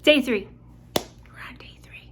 Day 3. We're on day 3.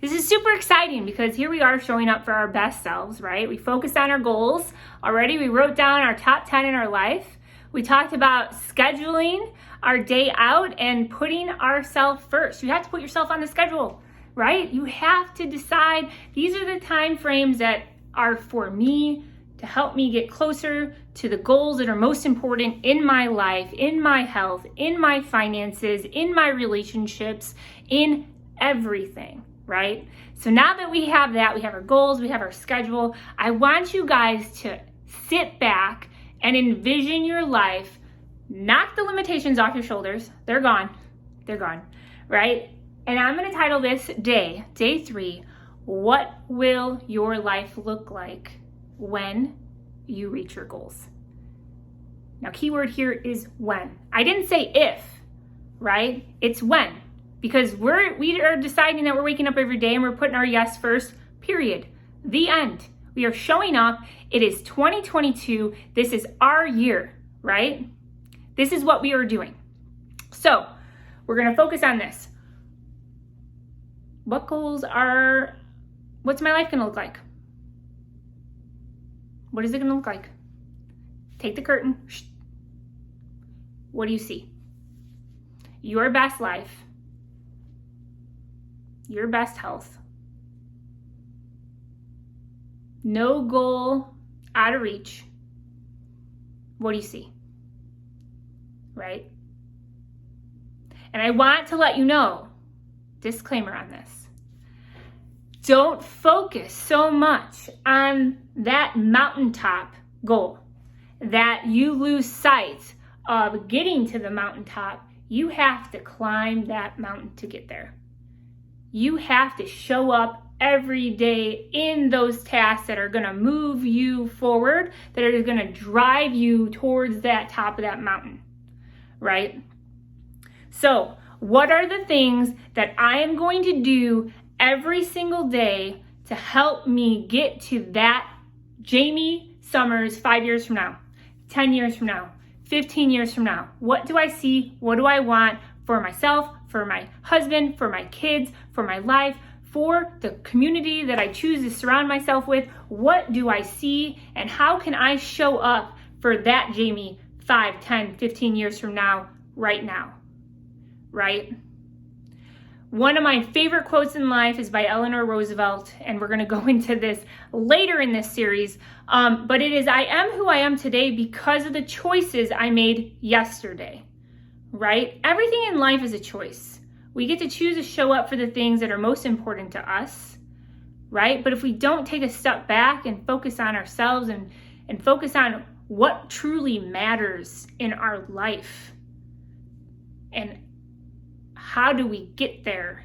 This is super exciting because here we are showing up for our best selves, right? We focused on our goals already. We wrote down our top 10 in our life. We talked about scheduling our day out and putting ourselves first. You have to put yourself on the schedule, right? You have to decide these are the time frames that are for me to help me get closer to the goals that are most important in my life, in my health, in my finances, in my relationships, in everything, right? So now that we have that, we have our goals, we have our schedule, I want you guys to sit back and envision your life, knock the limitations off your shoulders. They're gone, right? And I'm gonna title this day 3, what will your life look like when you reach your goals? Now, keyword here is when. I didn't say if, right? It's when, because we are deciding that we're waking up every day and we're putting our yes first, period. The end. We are showing up. It is 2022. This is our year, right? This is what we are doing. So we're going to focus on this. What's my life going to look like? What is it going to look like? Take the curtain. What do you see? Your best life, your best health, no goal out of reach. What do you see? Right? And I want to let you know, disclaimer on this. Don't focus so much on that mountaintop goal that you lose sight of getting to the mountaintop. You have to climb that mountain to get there. You have to show up every day in those tasks that are going to move you forward, that are going to drive you towards that top of that mountain, right? So, what are the things that I am going to do every single day to help me get to that Jamie Summers 5 years from now, 10 years from now, 15 years from now? What do I see? What do I want for myself, for my husband, for my kids, for my life, for the community that I choose to surround myself with? What do I see, and how can I show up for that Jamie 5, 10, 15 years from now, right now, right? One of my favorite quotes in life is by Eleanor Roosevelt, and we're going to go into this later in this series, but it is, I am who I am today because of the choices I made yesterday, right? Everything in life is a choice. We get to choose to show up for the things that are most important to us, right? But if we don't take a step back and focus on ourselves and focus on what truly matters in our life, and how do we get there?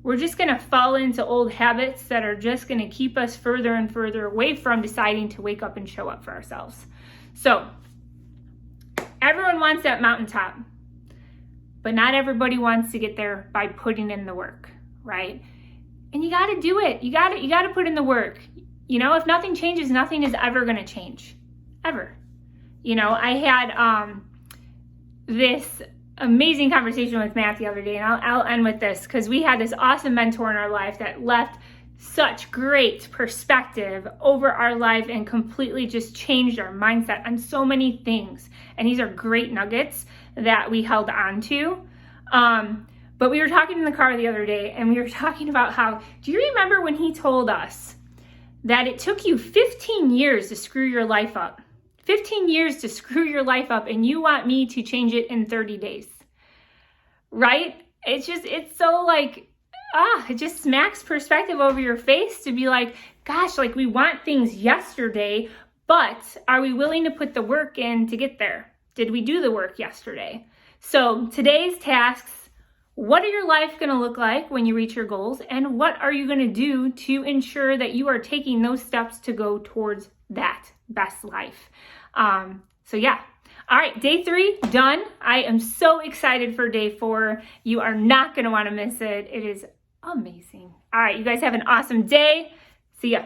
We're just going to fall into old habits that are just going to keep us further and further away from deciding to wake up and show up for ourselves. So, everyone wants that mountaintop, but not everybody wants to get there by putting in the work, right? And you got to do it. You got to put in the work. You know, if nothing changes, nothing is ever going to change, ever. You know, I had this amazing conversation with Matt the other day, and I'll end with this because we had this awesome mentor in our life that left such great perspective over our life and completely just changed our mindset on so many things. And these are great nuggets that we held on to. But we were talking in the car the other day, and we were talking about how, do you remember when he told us that it took you 15 years to screw your life up? 15 years to screw your life up, and you want me to change it in 30 days, right? It's so like, it just smacks perspective over your face to be like, gosh, like we want things yesterday, but are we willing to put the work in to get there? Did we do the work yesterday? So today's tasks, what are your life going to look like when you reach your goals? And what are you going to do to ensure that you are taking those steps to go towards that best life? So yeah. All right, day 3 done. I am so excited for day 4. You are not going to want to miss it. It is amazing. All right, you guys have an awesome day. See ya.